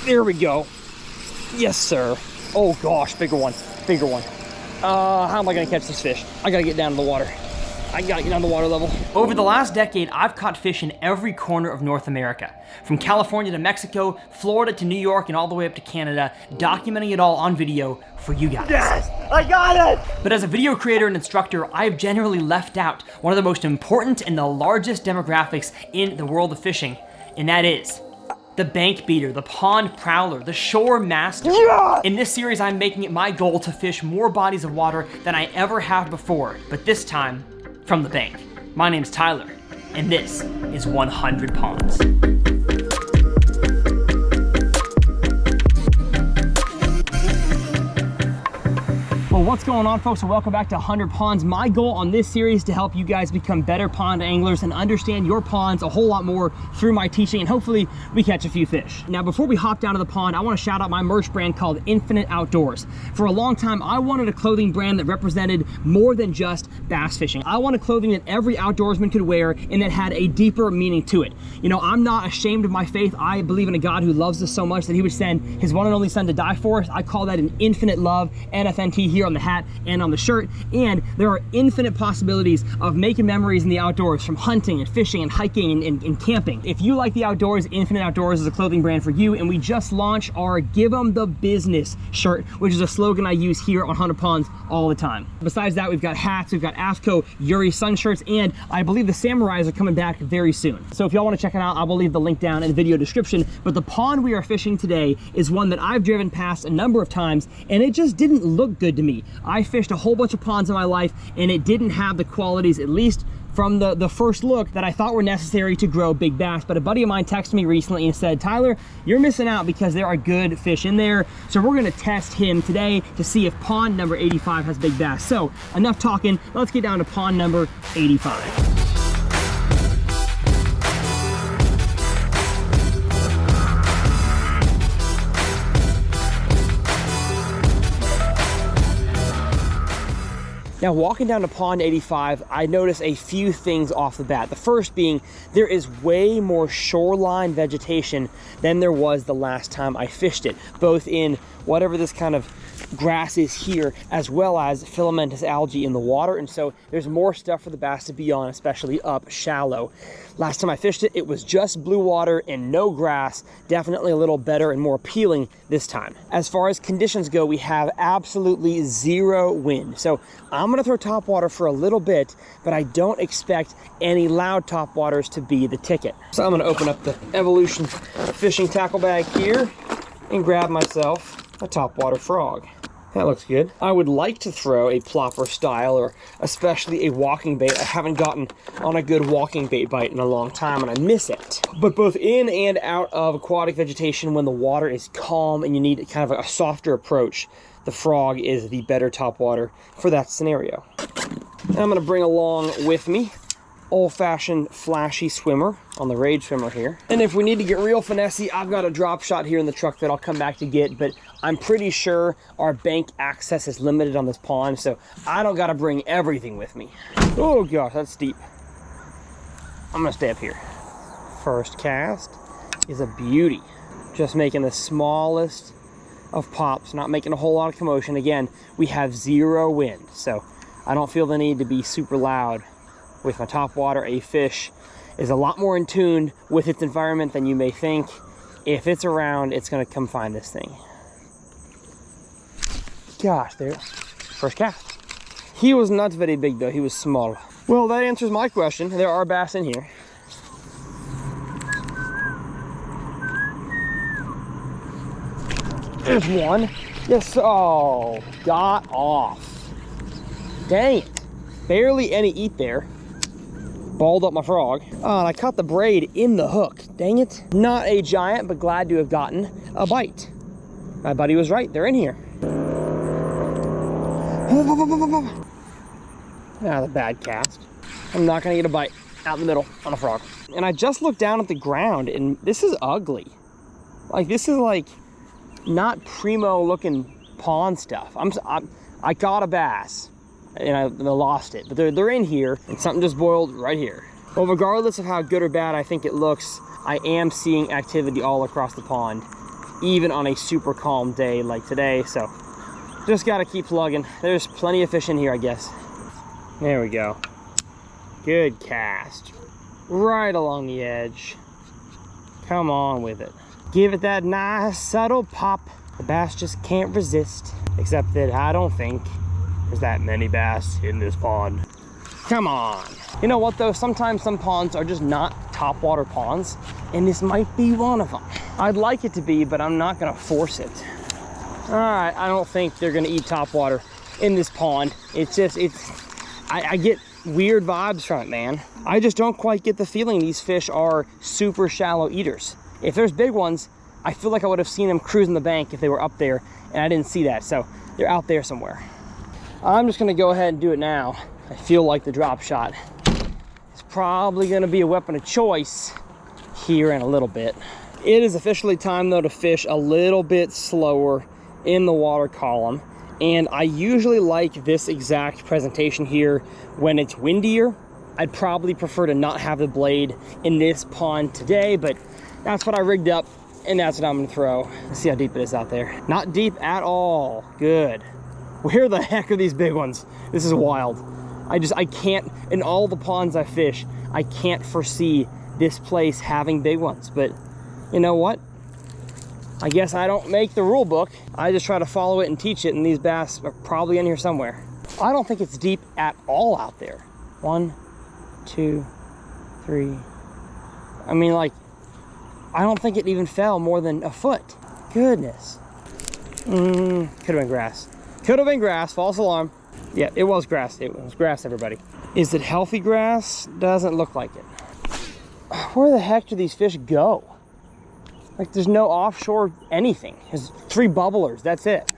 There we go. Yes, sir. Oh gosh, bigger one, bigger one. How am I gonna catch this fish? I gotta get down to the water. I gotta get down to the water level. Over the last decade, I've caught fish in every corner of North America. From California to Mexico, Florida to New York, and all the way up to Canada, documenting it all on video for you guys. Yes, I got it! But as a video creator and instructor, I've generally left out one of the most important and the largest demographics in the world of fishing, and that is the bank beater, the pond prowler, the shore master. Yeah! In this series, I'm making it my goal to fish more bodies of water than I ever have before, but this time, from the bank. My name's Tyler, and this is 100 Ponds. Well, what's going on, folks, and welcome back to 100 Ponds. My goal on this series is to help you guys become better pond anglers and understand your ponds a whole lot more through my teaching, and hopefully we catch a few fish. Now, before we hop down to the pond, I want to shout out my merch brand called Infinite Outdoors. For a long time, I wanted a clothing brand that represented more than just bass fishing. I wanted clothing that every outdoorsman could wear and that had a deeper meaning to it. You know, I'm not ashamed of my faith. I believe in a God who loves us so much that he would send his one and only son to die for us. I call that an infinite love, NFNT, here on the hat and on the shirt. And there are infinite possibilities of making memories in the outdoors, from hunting and fishing and hiking and camping. If you like the outdoors, Infinite Outdoors is a clothing brand for you. And we just launched our Give 'em the Business shirt, which is a slogan I use here on 100 Ponds all the time. Besides that, we've got hats, we've got AFCO Yuri sun shirts, and I believe the Samurais are coming back very soon. So if y'all want to check it out, I will leave the link down in the video description. But the pond we are fishing today is one that I've driven past a number of times, and it just didn't look good to me. I fished a whole bunch of ponds in my life, and it didn't have the qualities, at least from the first look, that I thought were necessary to grow big bass. But a buddy of mine texted me recently and said, Tyler, you're missing out because there are good fish in there. So we're gonna test him today to see if pond number 85 has big bass. So enough talking, let's get down to pond number 85. Now, walking down to pond 85, I noticed a few things off the bat. The first being, there is way more shoreline vegetation than there was the last time I fished it, both in whatever this kind of grass is here, as well as filamentous algae in the water. And so there's more stuff for the bass to be on, especially up shallow. Last time I fished it, it was just blue water and no grass. Definitely a little better and more appealing this time. As far as conditions go, we have absolutely zero wind. So I'm gonna throw top water for a little bit, but I don't expect any loud top waters to be the ticket. So I'm gonna open up the Evolution fishing tackle bag here and grab myself a topwater frog. That looks good. I would like to throw a plopper style, or especially a walking bait. I haven't gotten on a good walking bait bite in a long time, and I miss it. But both in and out of aquatic vegetation, when the water is calm and you need kind of a softer approach, the frog is the better topwater for that scenario. And I'm gonna bring along with me old-fashioned flashy swimmer on the Rage swimmer here. And if we need to get real finessey, I've got a drop shot here in the truck that I'll come back to get, but I'm pretty sure our bank access is limited on this pond, so I don't gotta bring everything with me. Oh gosh, that's steep. I'm gonna stay up here. First cast is a beauty. Just making the smallest of pops, not making a whole lot of commotion. Again, we have zero wind, so I don't feel the need to be super loud with my top water. A fish is a lot more in tune with its environment than you may think. If it's around, it's gonna come find this thing. Gosh, there, first cast. He was not very big though, he was small. Well, that answers my question. There are bass in here. There's one. Yes, oh, got off. Dang it. Barely any eat there. Balled up my frog. Oh, and I caught the braid in the hook. Dang it. Not a giant, but glad to have gotten a bite. My buddy was right, they're in here. Ah, the bad cast. I'm not gonna get a bite out in the middle on a frog. And I just looked down at the ground, and this is ugly. Like, this is like not primo looking pond stuff. I caught a bass and I lost it, but they're in here, and something just boiled right here. Well, regardless of how good or bad I think it looks, I am seeing activity all across the pond. even on a super calm day like today. So just got to keep plugging. There's plenty of fish in here, I guess. There we go. Good cast. Right along the edge. Come on with it. Give it that nice subtle pop. The bass just can't resist. Except that I don't think there's that many bass in this pond. Come on. You know what though? Sometimes some ponds are just not topwater ponds, and this might be one of them. I'd like it to be, but I'm not gonna force it. All right, I don't think they're gonna eat topwater in this pond. I get weird vibes from it, man. I just don't quite get the feeling these fish are super shallow eaters. If there's big ones, I feel like I would have seen them cruising the bank if they were up there, and I didn't see that, so they're out there somewhere. I'm just gonna go ahead and do it now. I feel like the drop shot is probably gonna be a weapon of choice here in a little bit. It is officially time though to fish a little bit slower in the water column. And I usually like this exact presentation here when it's windier. I'd probably prefer to not have the blade in this pond today, but that's what I rigged up and that's what I'm gonna throw. Let's see how deep it is out there. Not deep at all. Good. Where the heck are these big ones? This is wild. I can't, in all the ponds I fish, I can't foresee this place having big ones. But you know what? I guess I don't make the rule book. I just try to follow it and teach it, and these bass are probably in here somewhere. I don't think it's deep at all out there. 1, 2, 3. I mean, like, I don't think it even fell more than a foot. Goodness. Could have been grass. Could have been grass, false alarm. Yeah, it was grass. It was grass, everybody. Is it healthy grass? Doesn't look like it. Where the heck do these fish go? Like, there's no offshore anything. There's 3 bubblers, that's it.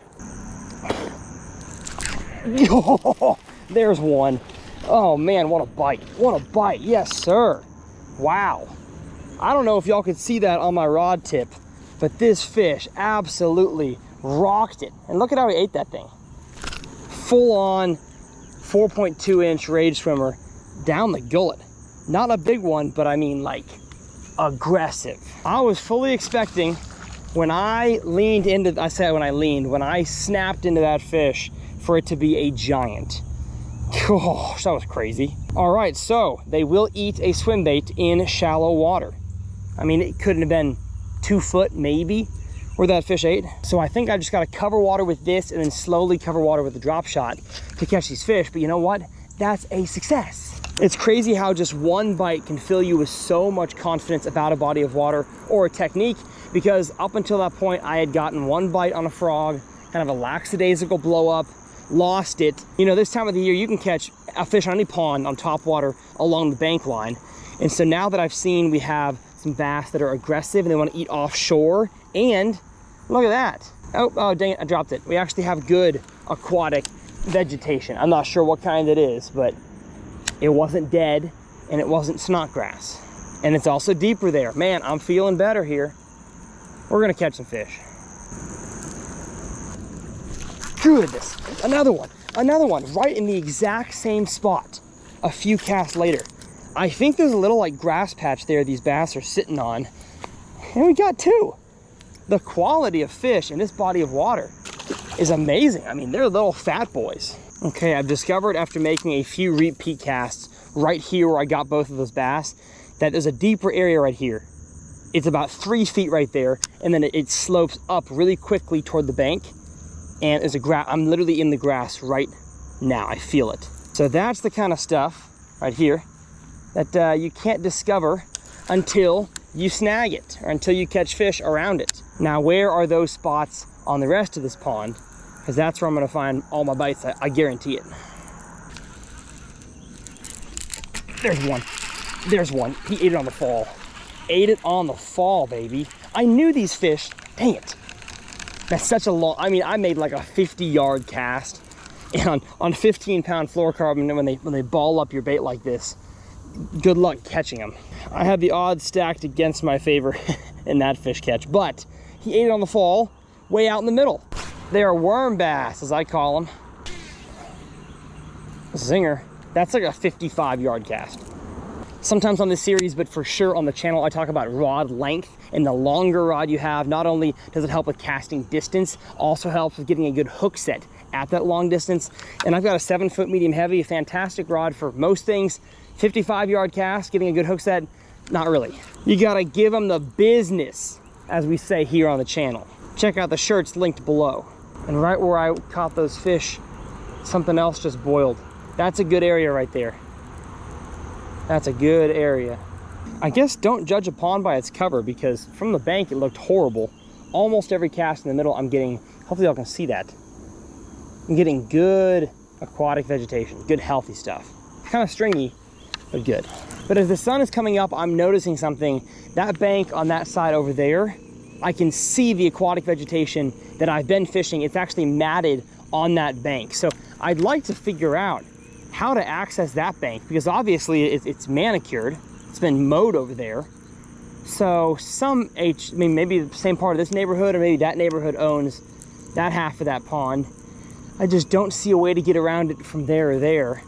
There's one. Oh man, what a bite. What a bite, yes sir. Wow. I don't know if y'all could see that on my rod tip, but this fish absolutely rocked it. And look at how he ate that thing. Full on 4.2 inch rage swimmer down the gullet. Not a big one, but I mean like aggressive. I was fully expecting when I leaned into, when I snapped into that fish for it to be a giant. Gosh, that was crazy. All right, so they will eat a swim bait in shallow water. I mean, it couldn't have been 2 foot maybe where that fish ate. So I think I just got to cover water with this and then slowly cover water with the drop shot to catch these fish. But you know what? That's a success. It's crazy how just one bite can fill you with so much confidence about a body of water or a technique, because up until that point, I had gotten one bite on a frog, kind of a lackadaisical blow up, lost it. You know, this time of the year, you can catch a fish on any pond on top water along the bank line. And so now that I've seen we have some bass that are aggressive and they want to eat offshore, and look at that. Oh, dang it, I dropped it. We actually have good aquatic vegetation. I'm not sure what kind it is, but it wasn't dead and it wasn't snodgrass. And it's also deeper there. Man, I'm feeling better here. We're gonna catch some fish. Goodness, another one right in the exact same spot a few casts later. I think there's a little like grass patch there these bass are sitting on, and we got 2. The quality of fish in this body of water is amazing. I mean, they're little fat boys. Okay, I've discovered after making a few repeat casts right here where I got both of those bass, that there's a deeper area right here. It's about 3 feet right there, and then it slopes up really quickly toward the bank. And there's I'm literally in the grass right now. I feel it. So that's the kind of stuff right here that you can't discover until you snag it or until you catch fish around it. Now, where are those spots on the rest of this pond? Because that's where I'm gonna find all my bites, I guarantee it. There's one. There's one. He ate it on the fall. Ate it on the fall, baby. I knew these fish, dang it. That's such a long, I mean, I made like a 50-yard cast and on 15-pound fluorocarbon. When they ball up your bait like this, good luck catching them. I had the odds stacked against my favor in that fish catch, but he ate it on the fall, way out in the middle. They are worm bass, as I call them. Zinger. That's like a 55-yard cast. sometimes on this series, but for sure on the channel, I talk about rod length. And the longer rod you have, not only does it help with casting distance, also helps with getting a good hook set at that long distance. And I've got a 7-foot medium heavy, a fantastic rod for most things. 55-yard cast, getting a good hook set, not really. You gotta give them the business, as we say here on the channel. Check out the shirts linked below. And right where I caught those fish, something else just boiled. That's a good area right there. That's a good area. I guess don't judge a pond by its cover, because from the bank it looked horrible. Almost every cast in the middle I'm getting, hopefully y'all can see that, I'm getting good aquatic vegetation, good healthy stuff. Kind of stringy, but good. But as the sun is coming up, I'm noticing something. That bank on that side over there, I can see the aquatic vegetation that I've been fishing. It's actually matted on that bank. So I'd like to figure out how to access that bank, because obviously it's manicured. It's been mowed over there. So maybe the same part of this neighborhood, or maybe that neighborhood owns that half of that pond. I just don't see a way to get around it from there or there.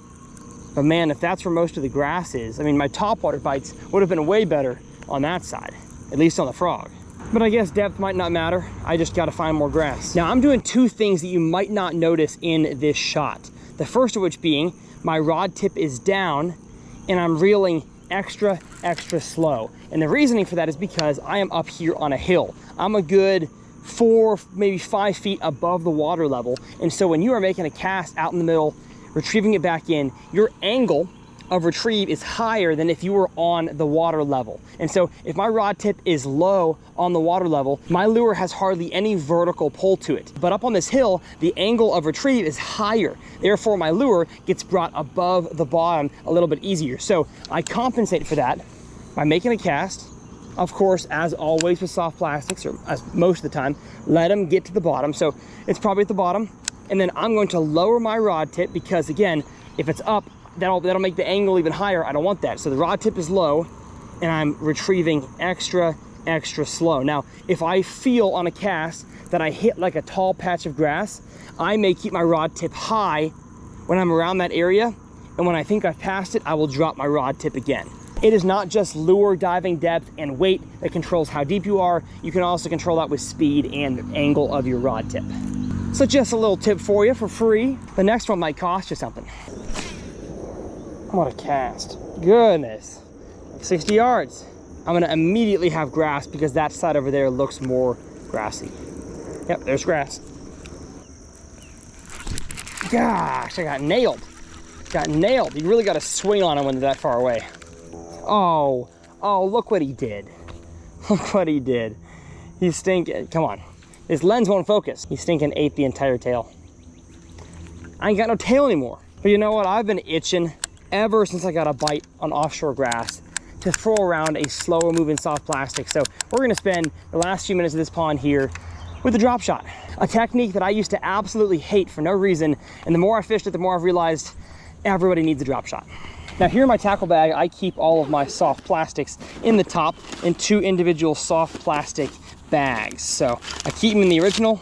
But man, if that's where most of the grass is, I mean, my topwater bites would have been way better on that side, at least on the frog. But I guess depth might not matter. I just gotta find more grass. Now I'm doing two things that you might not notice in this shot. The first of which being, my rod tip is down and I'm reeling extra slow. And the reasoning for that is because I am up here on a hill. I'm a good 4, maybe 5 feet above the water level. And so when you are making a cast out in the middle, retrieving it back in, your angle of retrieve is higher than if you were on the water level. And so if my rod tip is low on the water level, my lure has hardly any vertical pull to it. But up on this hill, the angle of retrieve is higher. Therefore, my lure gets brought above the bottom a little bit easier. So I compensate for that by making a cast. Of course, as always with soft plastics, or as most of the time, let them get to the bottom. So it's probably at the bottom. And then I'm going to lower my rod tip, because again, if it's up, that'll make the angle even higher. I don't want that. So the rod tip is low and I'm retrieving extra slow. Now, if I feel on a cast that I hit like a tall patch of grass, I may keep my rod tip high when I'm around that area. And when I think I've passed it, I will drop my rod tip again. It is not just lure, diving depth, and weight that controls how deep you are. You can also control that with speed and angle of your rod tip. So just a little tip for you for free. The next one might cost you something. What a cast. Goodness. 60 yards. I'm gonna immediately have grass because that side over there looks more grassy. Yep, there's grass. Gosh, I got nailed. Got nailed. You really gotta swing on him when they're that far away. Oh, look what he did. Look what he did. He's stinking, come on. His lens won't focus. He stinking ate the entire tail. I ain't got no tail anymore. But you know what? I've been itching ever since I got a bite on offshore grass to throw around a slower moving soft plastic. So we're gonna spend the last few minutes of this pond here with the drop shot, a technique that I used to absolutely hate for no reason. And the more I fished it, the more I've realized everybody needs a drop shot. Now here in my tackle bag, I keep all of my soft plastics in the top in 2 individual soft plastic bags. So I keep them in the original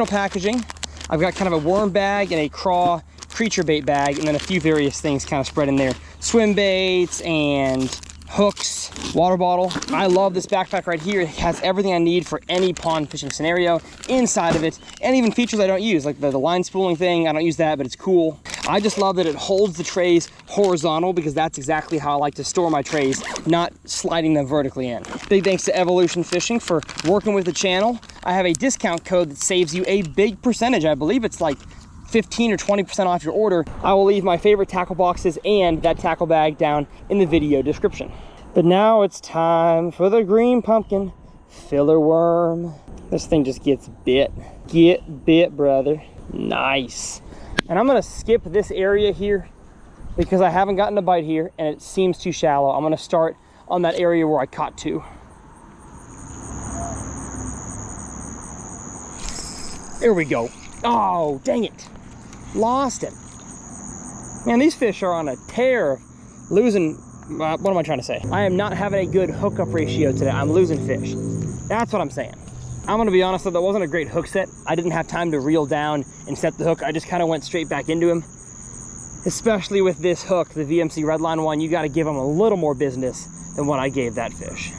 packaging. I've got kind of a worm bag and a craw creature bait bag, and then a few various things kind of spread in there. Swim baits and hooks, water bottle. I love this backpack right here. It has everything I need for any pond fishing scenario inside of it, and even features I don't use, like the line spooling thing. I don't use that, but it's cool. I just love that it holds the trays horizontal, because that's exactly how I like to store my trays, not sliding them vertically in. Big thanks to Evolution Fishing for working with the channel. I have a discount code that saves you a big percentage. I believe it's like 15 or 20% off your order. I will leave my favorite tackle boxes and that tackle bag down in the video description. But now it's time for the green pumpkin filler worm. This thing just gets bit. Get bit, brother. Nice. And I'm gonna skip this area here because I haven't gotten a bite here and it seems too shallow. I'm gonna start on that area where I caught 2. There we go. Oh, dang it. Lost him. Man, these fish are on a tear of losing, what am I trying to say? I am not having a good hookup ratio today. I'm losing fish. That's what I'm saying. I'm gonna be honest though, that wasn't a great hook set. I didn't have time to reel down and set the hook. I just kind of went straight back into him. especially with this hook, the VMC Redline one. You got to give them a little more business than what I gave that fish.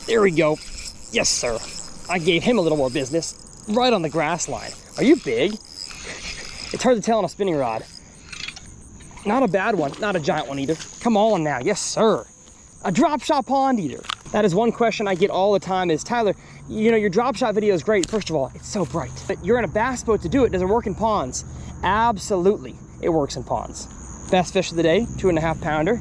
There we go. Yes, sir. I gave him a little more business right on the grass line. Are you big? It's hard to tell on a spinning rod. Not a bad one, not a giant one either. Come on now, yes, sir. A drop shot pond eater. That is one question I get all the time is, Tyler, you know, your drop shot video is great. First of all, it's so bright. But you're in a bass boat to do it. Does it work in ponds? Absolutely, it works in ponds. Best fish of the day, 2.5 pounder.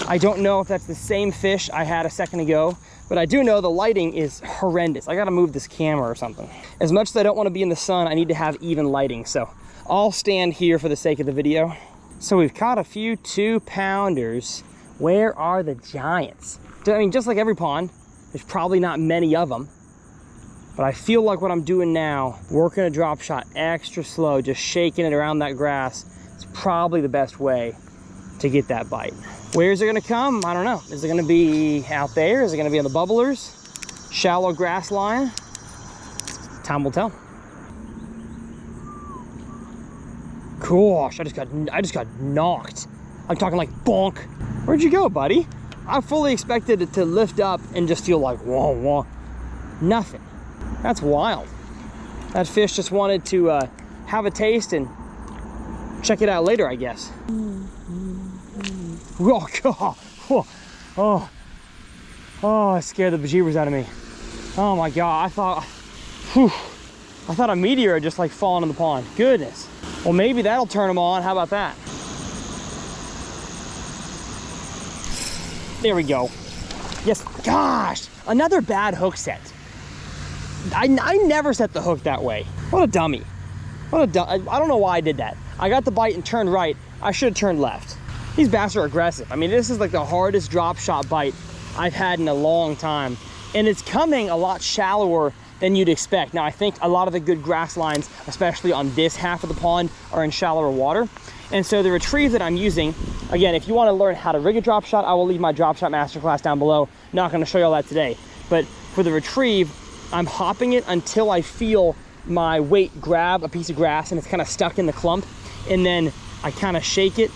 I don't know if that's the same fish I had a second ago, but I do know the lighting is horrendous. I gotta move this camera or something. As much as I don't wanna be in the sun, I need to have even lighting. So I'll stand here for the sake of the video. So we've caught a few 2-pounders. Where are the giants? I mean, just like every pond, there's probably not many of them, but I feel like what I'm doing now, working a drop shot extra slow, just shaking it around that grass, is probably the best way to get that bite. Where's it gonna come? I don't know. Is it gonna be out there? Is it gonna be on the bubblers? Shallow grass line? Time will tell. Gosh, I just got knocked. I'm talking like bonk. Where'd you go, buddy? I fully expected it to lift up and just feel like whoa, whoa. Nothing. That's wild. That fish just wanted to have a taste and check it out later, I guess. Oh, God. Oh, it scared the bejeebers out of me. Oh my God, I thought a meteor had just like fallen in the pond. Goodness. Well, maybe that'll turn them on. How about that? There we go. Yes, gosh, another bad hook set. I never set the hook that way. What a dummy. I don't know why I did that. I got the bite and turned right. I should have turned left. These bass are aggressive. I mean, this is like the hardest drop shot bite I've had in a long time. And it's coming a lot shallower than you'd expect. Now, I think a lot of the good grass lines, especially on this half of the pond, are in shallower water. And so the retrieve that I'm using, again, if you want to learn how to rig a drop shot, I will leave my drop shot masterclass down below. Not going to show you all that today. But for the retrieve, I'm hopping it until I feel my weight grab a piece of grass and it's kind of stuck in the clump. And then I kind of shake it,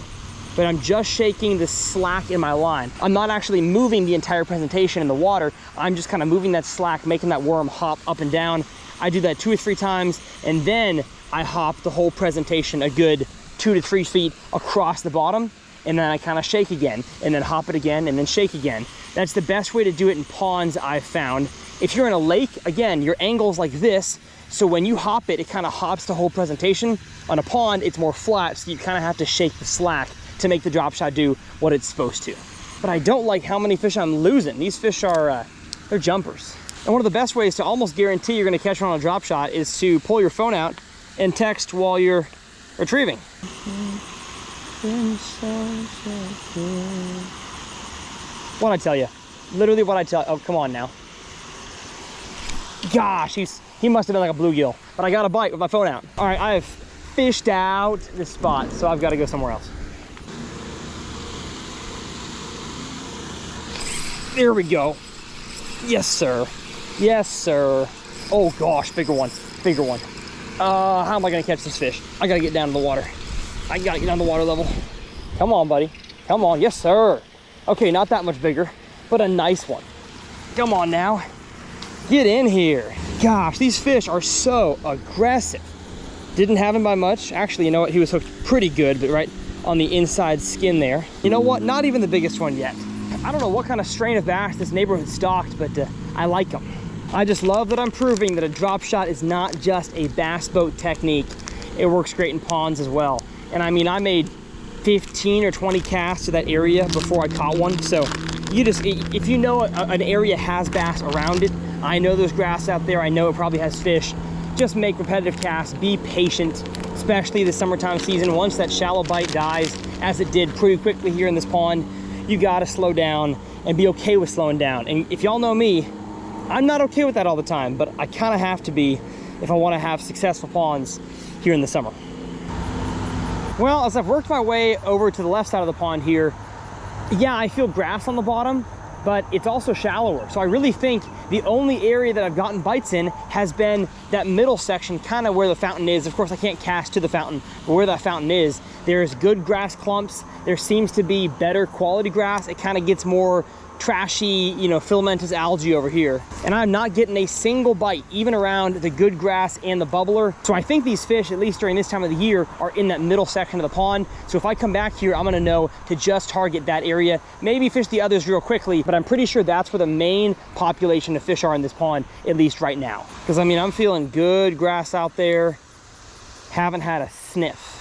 but I'm just shaking the slack in my line. I'm not actually moving the entire presentation in the water. I'm just kind of moving that slack, making that worm hop up and down. I do that 2 or 3 times, and then I hop the whole presentation a good 2 to 3 feet across the bottom, and then I kind of shake again, and then hop it again, and then shake again. That's the best way to do it in ponds, I've found. If you're in a lake, again, your angle's like this, so when you hop it, it kind of hops the whole presentation. On a pond, it's more flat, so you kind of have to shake the slack to make the drop shot do what it's supposed to. But I don't like how many fish I'm losing. These fish are, they're jumpers. And one of the best ways to almost guarantee you're gonna catch one on a drop shot is to pull your phone out and text while you're retrieving. What'd I tell you? Literally what I tell you. Oh, come on now. Gosh, he must have been like a bluegill, but I got a bite with my phone out. All right, I have fished out this spot, so I've got to go somewhere else. There we go. Yes, sir. Yes, sir. Oh gosh, bigger one, bigger one. How am I gonna catch this fish? I gotta get down to the water. I gotta get down to the water level. Come on, buddy. Come on, yes, sir. Okay, not that much bigger, but a nice one. Come on now. Get in here. Gosh, these fish are so aggressive. Didn't have him by much. Actually, you know what? He was hooked pretty good, but right on the inside skin there. You know what? Not even the biggest one yet. I don't know what kind of strain of bass this neighborhood stocked, but I like them. I just love that I'm proving that a drop shot is not just a bass boat technique. It works great in ponds as well. And I mean, I made 15 or 20 casts to that area before I caught one. So you just, if you know an area has bass around it, I know there's grass out there, I know it probably has fish, just make repetitive casts, be patient, especially the summertime season. Once that shallow bite dies, as it did pretty quickly here in this pond, you gotta slow down and be okay with slowing down. And if y'all know me, I'm not okay with that all the time, but I kind of have to be if I want to have successful ponds here in the summer. Well, as I've worked my way over to the left side of the pond here, yeah, I feel grass on the bottom, but it's also shallower. So I really think the only area that I've gotten bites in has been that middle section, kind of where the fountain is. Of course, I can't cast to the fountain, but where that fountain is, there's good grass clumps. There seems to be better quality grass. It kind of gets more trashy, you know, filamentous algae over here. And I'm not getting a single bite, even around the good grass and the bubbler. So I think these fish, at least during this time of the year, are in that middle section of the pond. So if I come back here, I'm gonna know to just target that area, maybe fish the others real quickly, but I'm pretty sure that's where the main population of fish are in this pond, at least right now. Because I mean, I'm feeling good grass out there. Haven't had a sniff.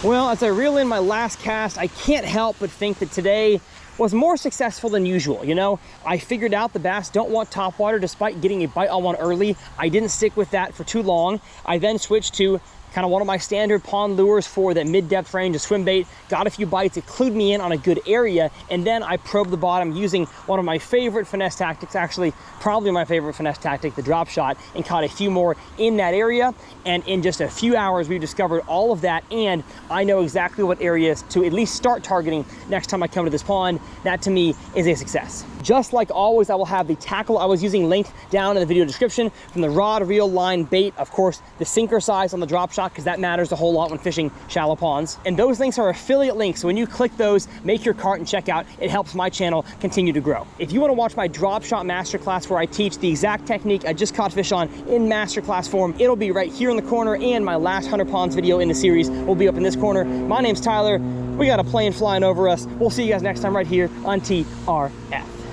Well, as I reel in my last cast, I can't help but think that today was more successful than usual. You know, I figured out the bass don't want topwater despite getting a bite on one early. I didn't stick with that for too long. I then switched to kind of one of my standard pond lures for that mid-depth range of swim bait, got a few bites, it clued me in on a good area, and then I probed the bottom using one of my favorite finesse tactics, actually probably my favorite finesse tactic, the drop shot, and caught a few more in that area. And in just a few hours, we've discovered all of that, and I know exactly what areas to at least start targeting next time I come to this pond. That to me is a success. Just like always, I will have the tackle I was using linked down in the video description, from the rod, reel, line, bait, of course, the sinker size on the drop shot, because that matters a whole lot when fishing shallow ponds. And those links are affiliate links, so when you click those, make your cart and check out. It helps my channel continue to grow. If you want to watch my drop shot masterclass where I teach the exact technique I just caught fish on in masterclass form, it'll be right here in the corner, and my last 100 ponds video in the series will be up in this corner. My name's Tyler. We got a plane flying over us. We'll see you guys next time right here on TRF.